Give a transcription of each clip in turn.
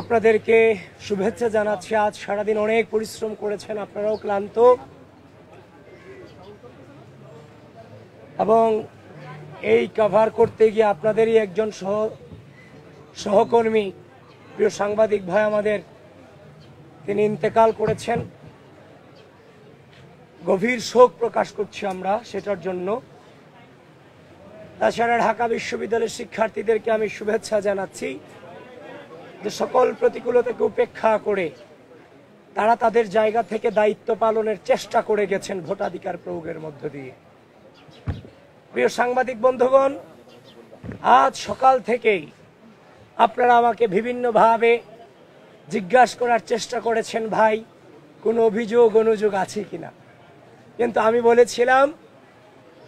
আপনাদেরকে শুভেচ্ছা জানাচ্ছি। আজ সারাদিন অনেক পরিশ্রম করেছেন, আপনারাও ক্লান্ত, এবং এই কভার করতে গিয়ে আপনাদেরই একজন সহকর্মী প্রিয় সাংবাদিক ভাই আমাদের তিনি ইন্তেকাল করেছেন। গভীর শোক প্রকাশ করছি আমরা সেটার জন্য। তাছাড়া ঢাকা বিশ্ববিদ্যালয়ের শিক্ষার্থীদেরকে আমি শুভেচ্ছা জানাচ্ছি যে সকল প্রতিকূলতাকে উপেক্ষা করে তারা তাদের জায়গা থেকে দায়িত্ব পালনের চেষ্টা করে গেছেন ভোটাধিকার প্রয়োগের মধ্য দিয়ে। প্রিয় সাংবাদিক বন্ধুগণ, আজ সকাল থেকেই আপনারা আমাকে বিভিন্নভাবে জিজ্ঞাসা করার চেষ্টা করেছেন, ভাই কোনো অনুযোগ আছে কিনা। কিন্তু আমি বলেছিলাম,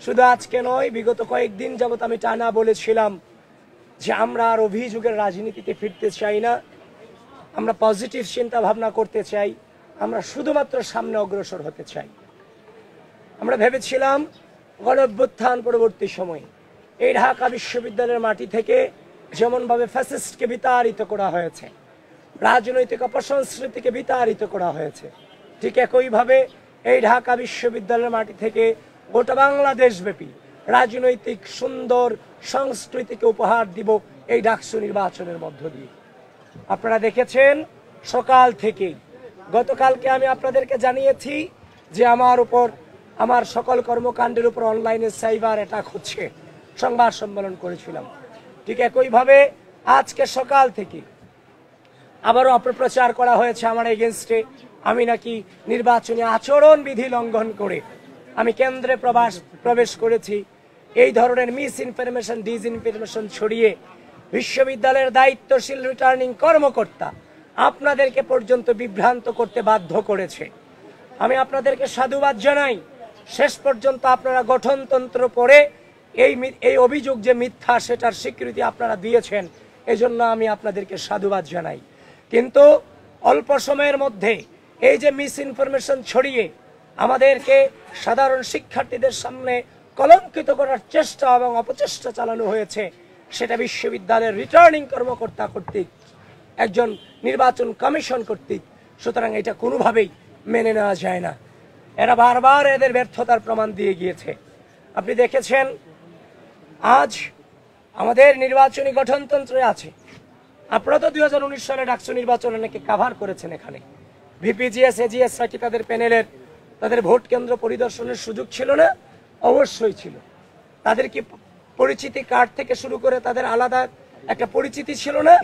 শুধু আজকে নয়, বিগত কয়েকদিন যাবত আমি টানা বলেছিলাম যে আমরা আর অভিযোগের রাজনীতিতে ফিরতে চাই না, আমরা পজিটিভ চিন্তা ভাবনা করতে চাই, আমরা শুধুমাত্র সামনে অগ্রসর হতে চাই। আমরা ভেবেছিলাম গণঅভ্যুত্থান পরবর্তী সময়ে এই ঢাকা বিশ্ববিদ্যালয়ের মাটি থেকে যেমনভাবে ফ্যাসিস্টকে বিতাড়িত করা হয়েছে, রাজনৈতিক অপসংস্কৃতিকে বিতাড়িত করা হয়েছে, ঠিক একইভাবে এই ঢাকা বিশ্ববিদ্যালয়ের মাটি থেকে গোটা বাংলাদেশব্যাপী রাজনৈতিক সুন্দর সংস্কৃতিকে উপহার দিব এই ডাকসু নির্বাচনের মধ্য দিয়ে। আপনারা দেখেছেন সকাল থেকেই, গতকালকে আমি আপনাদেরকে জানিয়েছি যে আমার উপর, আমার সকল কর্মকাণ্ডের উপর অনলাইনে সাইবার অ্যাটাক হচ্ছে, সংবাদ সম্মেলন করেছিলাম। ঠিক একইভাবে আজকে সকাল থেকে আবারও অপপ্রচার করা হয়েছে আমার এগেনস্টে, আমি নাকি নির্বাচনী আচরণ বিধি লঙ্ঘন করে আমি কেন্দ্রে প্রবেশ করেছি। এই ধরনের মিস ইনফরমেশন, ডিসইনফরমেশন ছড়িয়ে বিশ্ববিদ্যালয়ের দায়িত্বশীল রিটার্নিং কর্মকর্তা আপনাদেরকে পর্যন্ত বিভ্রান্ত করতে বাধ্য করেছে। আমি আপনাদেরকে সাধুবাদ জানাই। শেষ পর্যন্ত আপনারা গঠনতন্ত্র পড়ে এই অভিযোগ যে মিথ্যা সেটার স্বীকৃতি আপনারা দিয়েছেন, এজন্য আমি আপনাদেরকে সাধুবাদ জানাই। কিন্তু অল্প সময়ের মধ্যে এই যে মিস ইনফরমেশন ছড়িয়ে আমাদেরকে সাধারণ শিক্ষার্থীদের সামনে কলঙ্কিত করার চেষ্টা এবং অপচেষ্টা চালানো হয়েছে, সেটা বিশ্ববিদ্যালয়ের রিটার্নিং কর্মকর্তা কর্তৃক, একজন নির্বাচন কমিশন কর্তৃক। সুতরাং এটা কোনোভাবেই মেনে নেওয়া যায় না। এরা বারবার এদের ব্যর্থতার প্রমাণ দিয়ে গিয়েছে। আপনি দেখেছেন আজ আমাদের নির্বাচনী গঠনতন্ত্রে আছে, আপনারা তো 2019 সালে ডাকসু নির্বাচন অনেকে কাভার করেছেন। এখানে ভিপিজিএস, এজিএস কি তাদের প্যানেলের, তাদের ভোট কেন্দ্র পরিদর্শনের সুযোগ ছিল না? অবশ্যই ছিল। তাদের কি পরিচিতি কার্ড থেকে শুরু করে তাদের আলাদা একটা পরিচিতি ছিল না?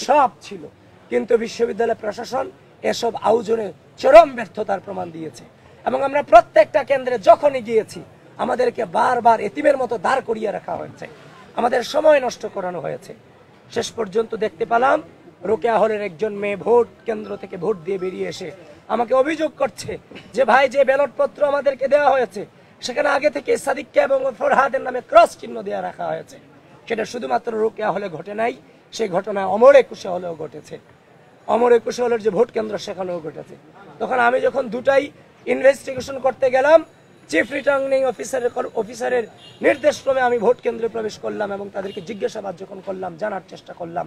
সব ছিল। কিন্তু বিশ্ববিদ্যালয় প্রশাসন এসব আয়োজনে চরম ব্যর্থতার প্রমাণ দিয়েছে। এবং আমরা প্রত্যেকটা কেন্দ্রে যখনই গিয়েছি আমাদেরকে বারবার এতিমের মতো দাঁড় করিয়ে রাখা হয়েছে, আমাদের সময় নষ্ট করানো হয়েছে। শেষ পর্যন্ত দেখতে পেলাম রোকেয়া হলের একজন মেয়ে ভোট কেন্দ্র থেকে ভোট দিয়ে বেরিয়ে এসে আমাকে অভিযোগ করছে যে ভাই, যে ব্যালট পত্র আমাদেরকে দেওয়া হয়েছে সেখানে আগে থেকে সাদিককে এবং ফরহাদের নামে ক্রস চিহ্ন দেওয়া রাখা হয়েছে। সেটা শুধুমাত্র রোকেয়া হলে ঘটে নাই, সেই ঘটনা অমর একুশে হলেও ঘটেছে। অমর একুশে হলের যে ভোট কেন্দ্র সেখানেও ঘটেছে। তখন আমি যখন দুটাই ইনভেস্টিগেশন করতে গেলাম, চিফ রিটার্নিং অফিসারের নির্দেশক্রমে আমি ভোট কেন্দ্রে প্রবেশ করলাম এবং তাদেরকে জিজ্ঞাসাবাদ যখন করলাম, জানার চেষ্টা করলাম,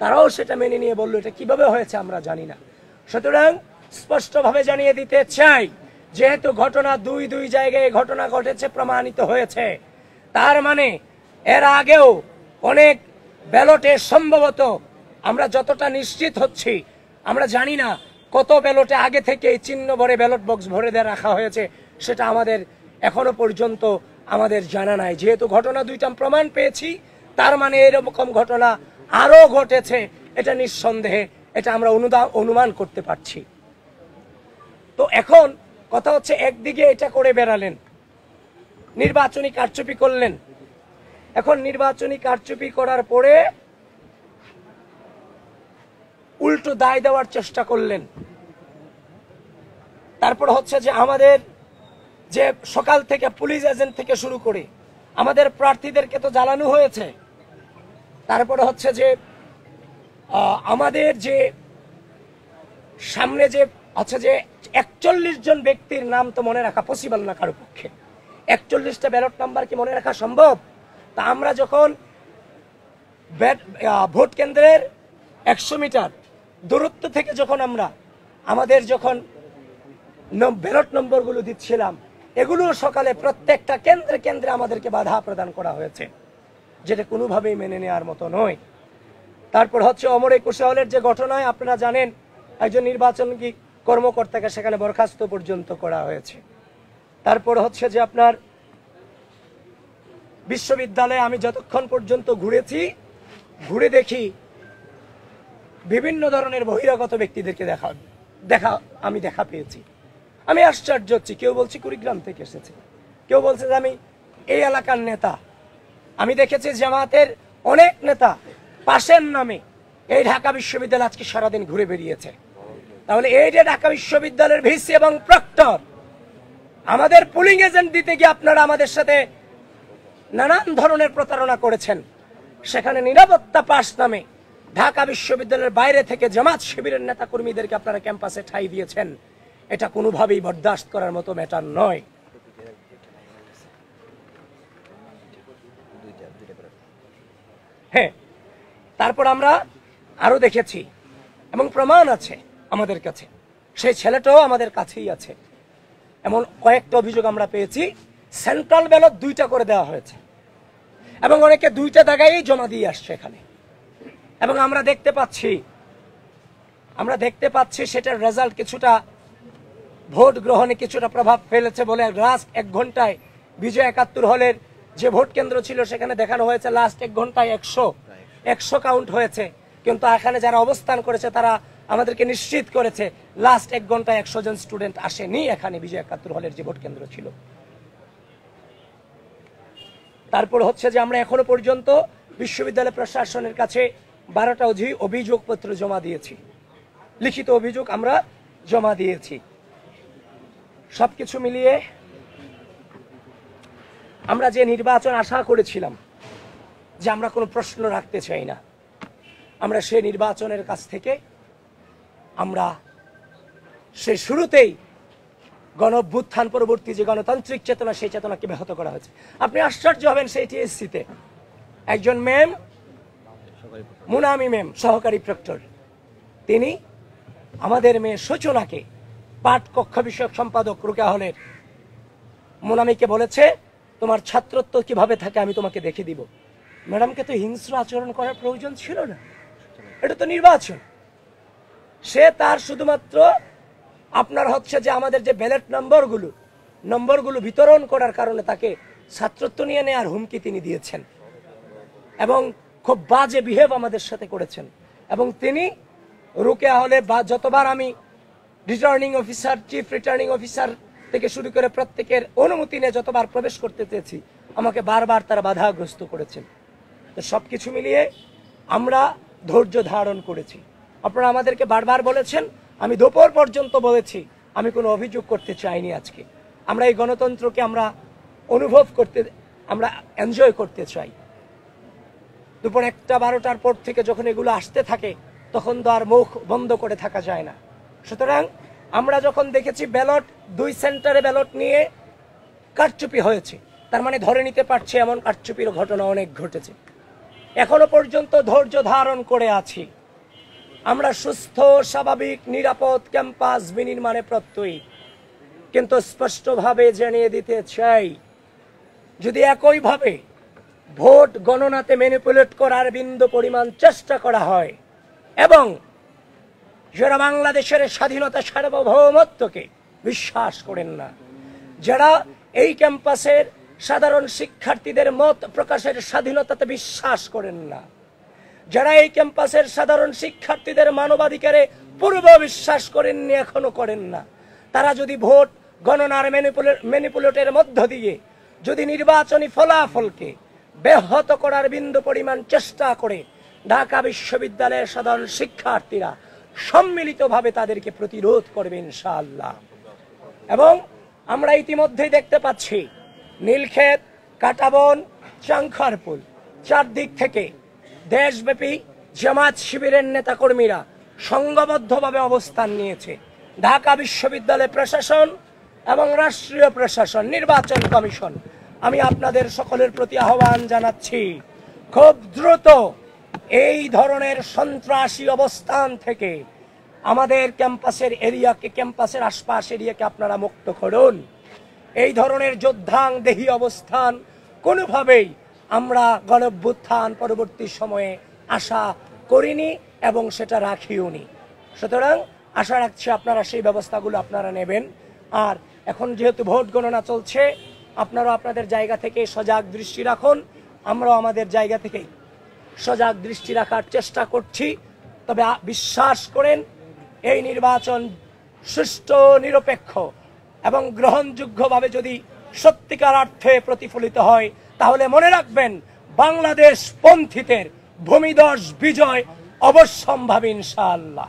তারাও সেটা মেনে নিয়ে বললো এটা কিভাবে হয়েছে আমরা জানি না। সুতরাং স্পষ্টভাবে জানিয়ে দিতে চাই, যেহেতু ঘটনা দুই জায়গায় ঘটনা ঘটেছে, প্রমাণিত হয়েছে, তার মানে এর আগেও অনেক ব্যালটে সম্ভবত, আমরা যতটা নিশ্চিত হচ্ছি, আমরা জানি না কত ব্যালটে আগে থেকে চিহ্ন ভরে ব্যালট বক্স ভরে দিয়ে রাখা হয়েছে, সেটা আমাদের এখনো পর্যন্ত আমাদের জানা নাই। যেহেতু ঘটনা দুইটা প্রমাণ পেয়েছি, তার মানে এরকম ঘটনা আরো ঘটেছে, এটা নিঃসন্দেহে, এটা আমরা অনুমান করতে পারছি। তো এখন কথা হচ্ছে, একদিকে এটা করে বেড়ালেন, নির্বাচনী কারচুপি করলেন, এখন নির্বাচনী কারচুপি করার পরে উল্টো দায় দেওয়ার চেষ্টা করলেন। তারপর হচ্ছে যে আমাদের যে সকাল থেকে পুলিশ এজেন্ট থেকে শুরু করে আমাদের প্রার্থীদেরকে তো জ্বালানো হয়েছে। তারপরে হচ্ছে যে আমাদের যে সামনে যে হচ্ছে যে 41 জন ব্যক্তির নাম তো মনে রাখা পসিবল না কারো পক্ষে। 41টা ব্যালট নাম্বার কি মনে রাখা সম্ভব? তা আমরা যখন ভোট কেন্দ্রের 100 মিটার দূরত্ব থেকে যখন আমরা আমাদের যখন ব্যালট নম্বরগুলো দিচ্ছিলাম, এগুলো সকালে প্রত্যেকটা কেন্দ্রে কেন্দ্রে আমাদেরকে বাধা প্রদান করা হয়েছে, যেটা কোনোভাবেই মেনে নেওয়ার মতো নয়। তারপর হচ্ছে অমর একুশে হলের যে ঘটনায় আপনারা জানেন একজন নির্বাচন কর্মকর্তাকে সেখানে বরখাস্ত পর্যন্ত করা হয়েছে। তারপর হচ্ছে যে আপনার বিশ্ববিদ্যালয়ে আমি যতক্ষণ পর্যন্ত ঘুরে দেখি বিভিন্ন ধরনের বহিরাগত ব্যক্তিদেরকে দেখা পেয়েছি। আমি আশ্চর্য হচ্ছি, কেউ বলছে কুড়িগ্রাম থেকে এসেছে, কেউ বলছে যে আমি এই এলাকার নেতা। আমি দেখেছি জামাতের অনেক নেতা পাশের নামে এই ঢাকা বিশ্ববিদ্যালয় আজকে সারাদিন ঘুরে বেরিয়েছে। তাহলে এই যে ঢাকা বিশ্ববিদ্যালয়ের ভিসি এবং প্রক্টর আমাদের পুলিং এজেন্ট দিতে গিয়ে আপনারা আমাদের সাথে নানান ধরনের প্রতারণা করেছেন। সেখানে নিরাপত্তা পাস নামে ঢাকা বিশ্ববিদ্যালয়ের বাইরে থেকে জামাত শিবিরের নেতা কর্মীদেরকে আপনারা ক্যাম্পাসে ঠাঁই দিয়েছেন। এটা কোনোভাবেই বরদাস্ত করার মতো ম্যাটার নয়। হ্যাঁ, তারপর আমরা আরো দেখেছি এবং প্রমাণ আছে আমাদের কাছে, সেই ছেলেটাও আমাদের কাছেই আছে। এমন কয়েকটা অভিযোগ আমরা পেয়েছি, সেন্ট্রাল ব্যালট 2টা করে দেওয়া হয়েছে এবং অনেকে 2টা জায়গায় জমা দিয়ে আসছে এখানে। এবং আমরা দেখতে পাচ্ছি সেটার রেজাল্ট কিছুটা ভোট গ্রহণে কিছুটা প্রভাব ফেলেছে বলে লাস্ট 1 ঘন্টায় বিজয় 71 হলের যে ভোট কেন্দ্র ছিল সেখানে দেখানো হয়েছে লাস্ট 1 ঘন্টায় 100 কাউন্ট হয়েছে। কিন্তু এখানে যারা অবস্থান করেছে তারা আমাদেরকে নিশ্চিত করেছে লাস্ট 1 ঘন্টায় 100 জন স্টুডেন্ট আসেনি এখানে বিজয় 71 হলের যে ভোট কেন্দ্র ছিল। তারপর হচ্ছে যে আমরা এখনো পর্যন্ত বিশ্ববিদ্যালয় প্রশাসনের কাছে 12টা অভিযোগপত্র জমা দিয়েছি, লিখিত অভিযোগ আমরা জমা দিয়েছি। সবকিছু মিলিয়ে আমরা যে নির্বাচন আশা করেছিলাম যে আমরা কোনো প্রশ্ন রাখতে চাই না, আমরা সেই নির্বাচনের কাছ থেকে আমরা সেই শুরুতেই গণ-অভ্যুত্থান পরবর্তী যে গণতান্ত্রিক চেতনা, সেই চেতনাকে ব্যাহত করা হয়েছে। আপনি আশ্চর্য হবেন, সেই টিএসসিতে একজন ম্যাম, মুনামি ম্যাম, সহকারী প্রক্টর, তিনি আমাদের মেয়ে সূচনাকে পাঠ কক্ষ বিষয়ক সম্পাদক রুকেয়া হলের মুনামিকে বলেছে তোমার ছাত্রত্ব কিভাবে থাকে আমি তোমাকে দেখে দিব। ম্যাডামকে তো হিংস্র আচরণ করার প্রয়োজন ছিল না, এটা তো নির্বাচন। সে তার শুধুমাত্র আপনার হচ্ছে যে আমাদের যে ব্যালট নম্বরগুলো বিতরণ করার কারণে তাকে ছাত্রত্ব নিয়ে নেওয়ার হুমকি তিনি দিয়েছেন এবং খুব বাজে বিহেভ আমাদের সাথে করেছেন। এবং তিনি রুকেয়া হলে যতবার আমি returning officer, chief returning officer থেকে শুরু করে প্রত্যেকের অনুমতি নিয়ে যতবার প্রবেশ করতে চেয়েছি, আমাকে বারবার তারা বাধাগ্রস্ত করেছেন। তো সবকিছু মিলিয়ে আমরা ধৈর্য ধারণ করেছি। আপনারা আমাদেরকে বারবার বলেছেন, আমি দুপুর পর্যন্ত বলেছি আমি কোনো অভিযোগ করতে চাইনি। আজকে আমরা এই গণতন্ত্রকে আমরা আমরা এনজয় করতে চাই। দুপুর 1টা 12টার পর থেকে যখন এগুলো আসতে থাকে তখন তো আর মুখ বন্ধ করে থাকা যায় না। সুতরাং আমরা যখন দেখেছি ব্যালট 2 সেন্টারে ব্যালট নিয়ে কারচুপি হয়েছে, তার মানে ধরে নিতে পারছে এমন কারচুপির ঘটনা অনেক ঘটেছে। এখনো পর্যন্ত ধৈর্য ধারণ করে আছি। আমরা সুস্থ, স্বাভাবিক, নিরাপদ ক্যাম্পাস বিনির্মাণে প্রত্যয়ী, কিন্তু স্পষ্টভাবে জানিয়ে দিতে চাই যদি একইভাবে ভোট গণনাতে ম্যানিপুলেট করার বিন্দু পরিমাণ চেষ্টা করা হয় এবং যারা বাংলাদেশের স্বাধীনতা সার্বভৌমত্বকে বিশ্বাস করেন না, যারা এই ক্যাম্পাসের সাধারণ শিক্ষার্থীদের মত প্রকাশের স্বাধীনতাতে বিশ্বাস করেন না, যারা এই ক্যাম্পাসের সাধারণ শিক্ষার্থীদের মানবাধিকারে পূর্ব বিশ্বাস করেননি, এখনো করেন না, তারা যদি ভোট গণনার ম্যানিপুলেটের মধ্য দিয়ে যদি নির্বাচনী ফলাফলকে ব্যাহত করার বিন্দু পরিমাণ চেষ্টা করে, ঢাকা বিশ্ববিদ্যালয়ের সাধারণ শিক্ষার্থীরা সম্মিলিতভাবে তাদেরকে প্রতিরোধ করবে ইনশাআল্লাহ। এবং আমরা ইতিমধ্যেই দেখতে পাচ্ছি নীলক্ষেত, কাটাবন, চাংখারপুল, চারদিক থেকে দেশব্যাপী জামাত শিবিরের নেতাকর্মীরা সংঘবদ্ধভাবে অবস্থান নিয়েছে। ঢাকা বিশ্ববিদ্যালয় প্রশাসন এবং রাষ্ট্রীয় প্রশাসন, নির্বাচন কমিশন, আমি আপনাদের সকলের প্রতি আহ্বান জানাচ্ছি, খুব দ্রুত এই ধরনের সন্ত্রাসী অবস্থান থেকে আমাদের ক্যাম্পাসের এরিয়াকে, ক্যাম্পাসের আশপাশ এরিয়াকে আপনারা মুক্ত করুন। এই ধরনের যোদ্ধাংদেহী অবস্থান কোনোভাবেই আমরা গণঅভ্যুত্থান পরবর্তী সময়ে আশা করিনি এবং সেটা রাখিওনি। সুতরাং আশা রাখছি আপনারা সেই ব্যবস্থাগুলো আপনারা নেবেন। আর এখন যেহেতু ভোট গণনা চলছে, আপনারা আপনাদের জায়গা থেকে সজাগ দৃষ্টি রাখুন, আমরাও আমাদের জায়গা থেকেই সজাগ দৃষ্টি রাখার চেষ্টা করছি। তবে বিশ্বাস করেন, এই নির্বাচন সুষ্ঠু, নিরপেক্ষ এবং গ্রহণযোগ্যভাবে যদি সত্যিকার অর্থে প্রতিফলিত হয়, তাহলে মনে রাখবেন বাংলাদেশ পন্থীদের ভূমিধস বিজয় অবশ্যম্ভাবী ইনশাআল্লাহ।